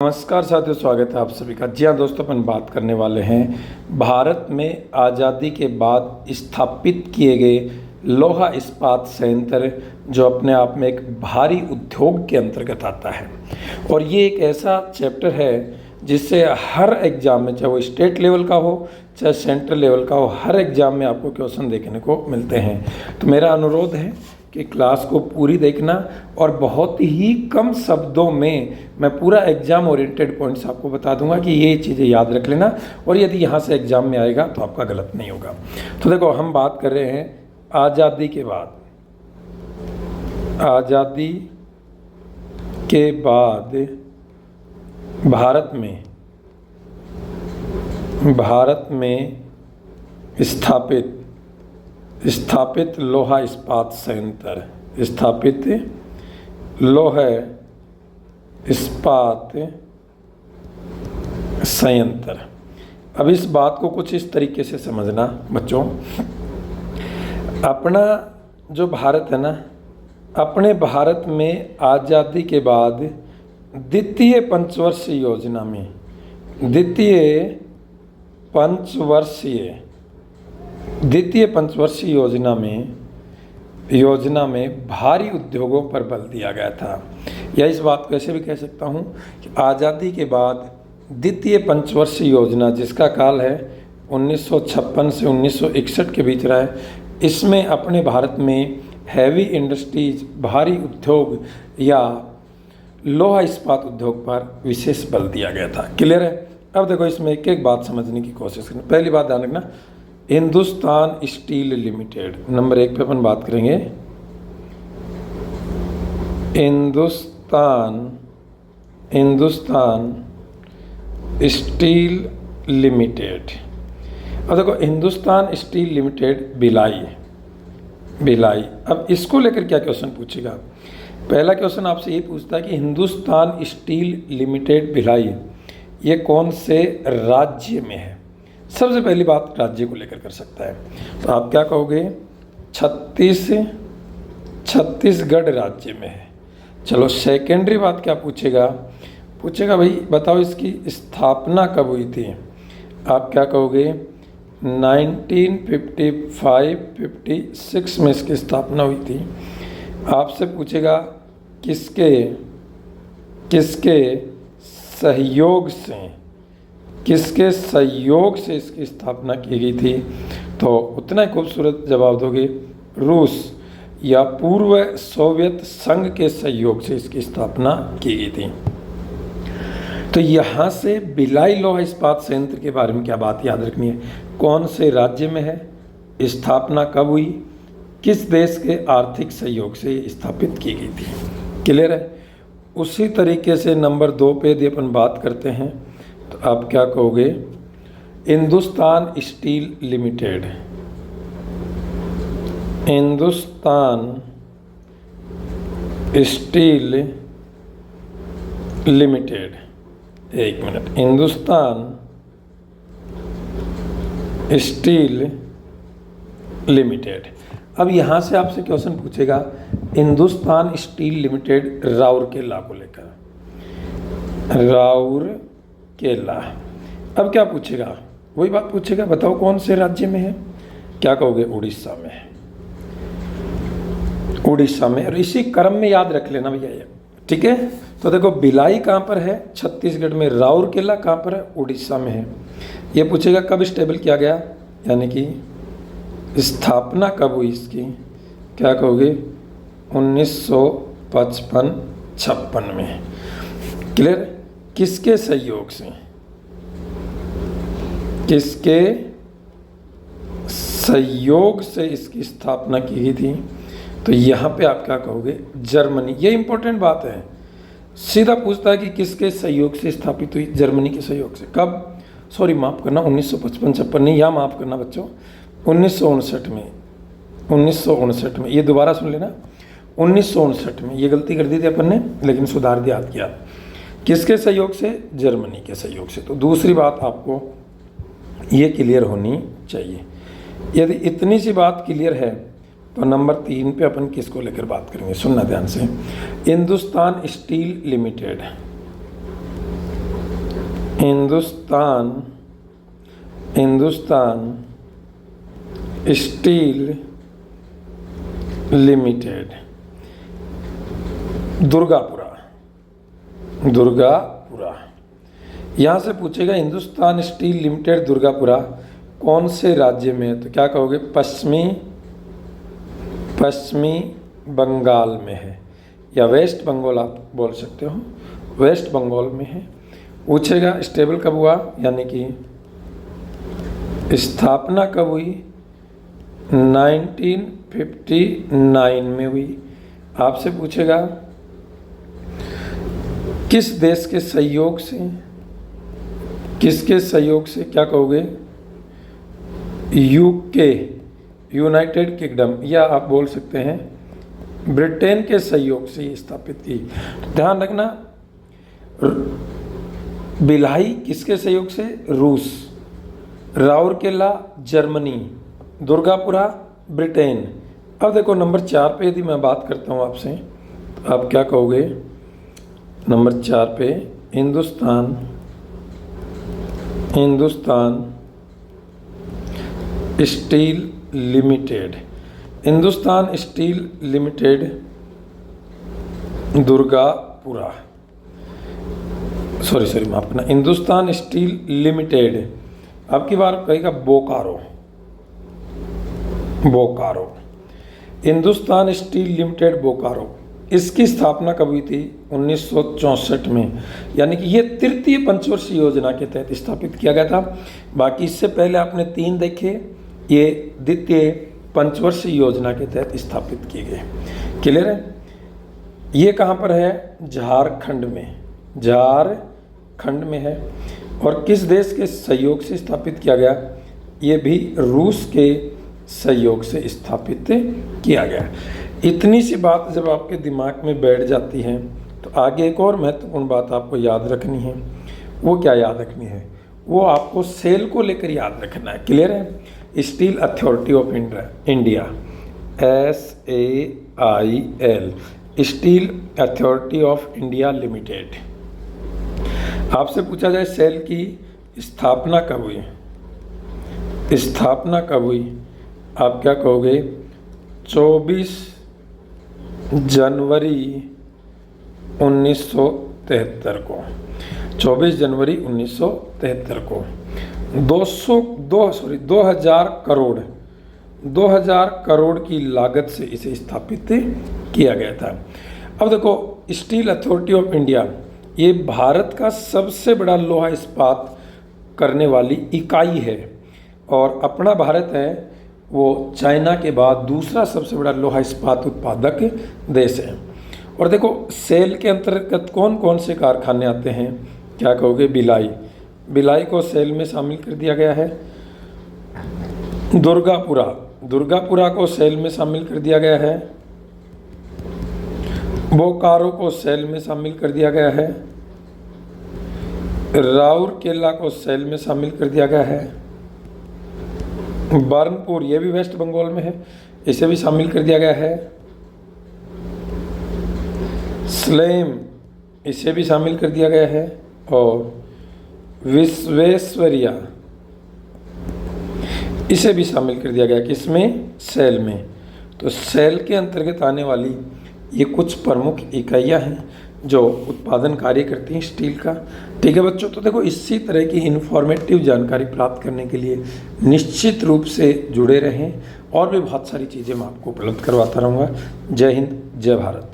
नमस्कार साथियों, स्वागत है आप सभी का। जी हाँ दोस्तों, अपन बात करने वाले हैं भारत में आज़ादी के बाद स्थापित किए गए लोहा इस्पात संयंत्र, जो अपने आप में एक भारी उद्योग के अंतर्गत आता है। और ये एक ऐसा चैप्टर है जिससे हर एग्ज़ाम में, चाहे वो स्टेट लेवल का हो चाहे सेंट्रल लेवल का हो, हर एग्ज़ाम में आपको क्वेश्चन देखने को मिलते हैं। तो मेरा अनुरोध है कि क्लास को पूरी देखना और बहुत ही कम शब्दों में मैं पूरा एग्ज़ाम ओरिएंटेड पॉइंट्स आपको बता दूंगा कि ये चीज़ें याद रख लेना, और यदि यहाँ से एग्ज़ाम में आएगा तो आपका गलत नहीं होगा। तो देखो, हम बात कर रहे हैं आज़ादी के बाद। आज़ादी के बाद भारत में स्थापित लोहा इस्पात संयंत्र, स्थापित लोहा इस्पात संयंत्र। अब इस बात को कुछ इस तरीके से समझना बच्चों, अपना जो भारत है ना, अपने भारत में आज़ादी के बाद द्वितीय पंचवर्षीय योजना में भारी उद्योगों पर बल दिया गया था। या इस बात को ऐसे भी कह सकता हूँ कि आज़ादी के बाद द्वितीय पंचवर्षीय योजना, जिसका काल है 1956 से 1961 के बीच रहा है, इसमें अपने भारत में हैवी इंडस्ट्रीज, भारी उद्योग या लोहा इस्पात उद्योग पर विशेष बल दिया गया था। क्लियर है? अब देखो, इसमें एक एक बात समझने की कोशिश करना। पहली बात ध्यान रखना, हिंदुस्तान स्टील लिमिटेड, नंबर 1 पे अपन बात करेंगे। Hindustan steel limited. अब देखो, हिंदुस्तान स्टील लिमिटेड भिलाई। अब इसको लेकर क्या क्वेश्चन पूछेगा? पहला क्वेश्चन आपसे ये पूछता है कि हिंदुस्तान स्टील लिमिटेड भिलाई ये कौन से राज्य में है? सबसे पहली बात राज्य को लेकर कर सकता है, तो आप क्या कहोगे? छत्तीसगढ़ राज्य में है। चलो, सेकेंडरी बात क्या पूछेगा भाई बताओ इसकी स्थापना कब हुई थी? आप क्या कहोगे? 1955-56 में इसकी स्थापना हुई थी। आपसे पूछेगा किसके सहयोग से इसकी स्थापना की गई थी? तो उतना ही खूबसूरत जवाब दोगे, रूस या पूर्व सोवियत संघ के सहयोग से इसकी स्थापना की गई थी। तो यहाँ से भिलाई लोहा इस्पात संयंत्र के बारे में क्या बात याद रखनी है? कौन से राज्य में है, स्थापना कब हुई, किस देश के आर्थिक सहयोग से स्थापित की गई थी। क्लियर है? उसी तरीके से नंबर 2 पे यदि अपन बात करते हैं तो आप क्या कहोगे? Hindustan steel limited. एक मिनट, हिंदुस्तान स्टील लिमिटेड। अब यहाँ से आपसे क्वेश्चन पूछेगा हिंदुस्तान स्टील लिमिटेड राउरकेला को लेकर। राउरकेला। अब क्या पूछेगा? वही बात पूछेगा, बताओ कौन से राज्य में है? क्या कहोगे? उड़ीसा में है। उड़ीसा में। और इसी क्रम में याद रख लेना भैया ये, ठीक है? तो देखो, भिलाई कहाँ पर है? छत्तीसगढ़ में। राउरकेला कहाँ पर है? उड़ीसा में है। ये पूछेगा कब स्टेबल किया गया, यानी कि स्थापना कब हुई इसकी? क्या कहोगे? 1955-56 में। क्लियर? किसके सहयोग से? इसकी स्थापना की गई थी? तो यहाँ पे आप क्या कहोगे? जर्मनी। ये इंपॉर्टेंट बात है, सीधा पूछता है कि किसके सहयोग से स्थापित हुई? जर्मनी के सहयोग से। कब? सॉरी, माफ़ करना, 1955-56 नहीं, यहाँ माफ़ करना बच्चों, 1959 में। ये दोबारा सुन लेना, 1959 में। ये गलती कर दी थी अपन ने, लेकिन सुधार दिया किया। किसके सहयोग से? जर्मनी के सहयोग से। तो दूसरी बात आपको ये क्लियर होनी चाहिए। यदि इतनी सी बात क्लियर है तो नंबर 3 पे अपन किसको लेकर बात करेंगे, सुनना ध्यान से। Hindustan steel limited. Hindustan steel limited, Durgapura. यहाँ से पूछेगा हिंदुस्तान स्टील लिमिटेड दुर्गापुरा कौन से राज्य में है, तो क्या कहोगे? पश्चिमी बंगाल में है, या वेस्ट बंगाल आप बोल सकते हो, वेस्ट बंगाल में है। पूछेगा स्टेबल कब हुआ, यानी कि स्थापना कब हुई? 1959 में हुई। आपसे पूछेगा किस देश के सहयोग से, किसके सहयोग से, क्या कहोगे? यूके, यूनाइटेड किंगडम, या आप बोल सकते हैं ब्रिटेन के सहयोग से स्थापित की। ध्यान रखना, भिलाई किसके सहयोग से? रूस। Rourkela Germany, Durgapura Britain. अब देखो नंबर 4 पे यदि मैं बात करता हूँ आपसे, तो आप क्या कहोगे? नंबर 4 पे Hindustan steel limited, Hindustan steel limited Durgapura, sorry माफ करना, हिंदुस्तान स्टील लिमिटेड, अब की बार कहेगा बोकारो, हिंदुस्तान स्टील लिमिटेड बोकारो। इसकी स्थापना कब हुई थी? 1964 में, यानी कि ये तृतीय पंचवर्षीय योजना के तहत स्थापित किया गया था। बाकी इससे पहले आपने 3 देखे, ये द्वितीय पंचवर्षीय योजना के तहत स्थापित किए गए। क्लियर है? ये कहाँ पर है? झारखंड में है। और किस देश के सहयोग से स्थापित किया गया? ये भी रूस के सहयोग से स्थापित किया गया। इतनी सी बात जब आपके दिमाग में बैठ जाती है तो आगे एक और महत्वपूर्ण बात आपको याद रखनी है। वो क्या याद रखनी है? वो आपको सेल को लेकर याद रखना है। क्लियर है? Steel authority of India, SAIL, steel authority of India limited. आपसे पूछा जाए सेल की स्थापना कब हुई? आप क्या कहोगे? 24 जनवरी 1973 को, 2000 करोड़ की लागत से इसे स्थापित किया गया था। अब देखो, स्टील अथॉरिटी ऑफ इंडिया ये भारत का सबसे बड़ा लोहा इस्पात करने वाली इकाई है, और अपना भारत है वो चाइना के बाद दूसरा सबसे बड़ा लोहा इस्पात उत्पादक देश है। और देखो, सेल के अंतर्गत कौन कौन से कारखाने आते हैं? क्या कहोगे? भिलाई को सेल में शामिल कर दिया गया है। दुर्गापुरा को सेल में शामिल कर दिया गया है। बोकारो को सेल में शामिल कर दिया गया है। राउरकेला को सेल में शामिल कर दिया गया है। बर्नपुर, ये भी वेस्ट बंगाल में है, इसे भी शामिल कर दिया गया है। स्लेम, इसे भी शामिल कर दिया गया है। और विश्वेश्वरिया, इसे भी शामिल कर दिया गया। किसमें? सेल में। तो सेल के अंतर्गत आने वाली ये कुछ प्रमुख इकाइयाँ हैं जो उत्पादन कार्य करती हैं स्टील का। ठीक है बच्चों, तो देखो इसी तरह की इन्फॉर्मेटिव जानकारी प्राप्त करने के लिए निश्चित रूप से जुड़े रहें, और भी बहुत सारी चीज़ें मैं आपको उपलब्ध करवाता रहूँगा। जय हिंद, जय भारत।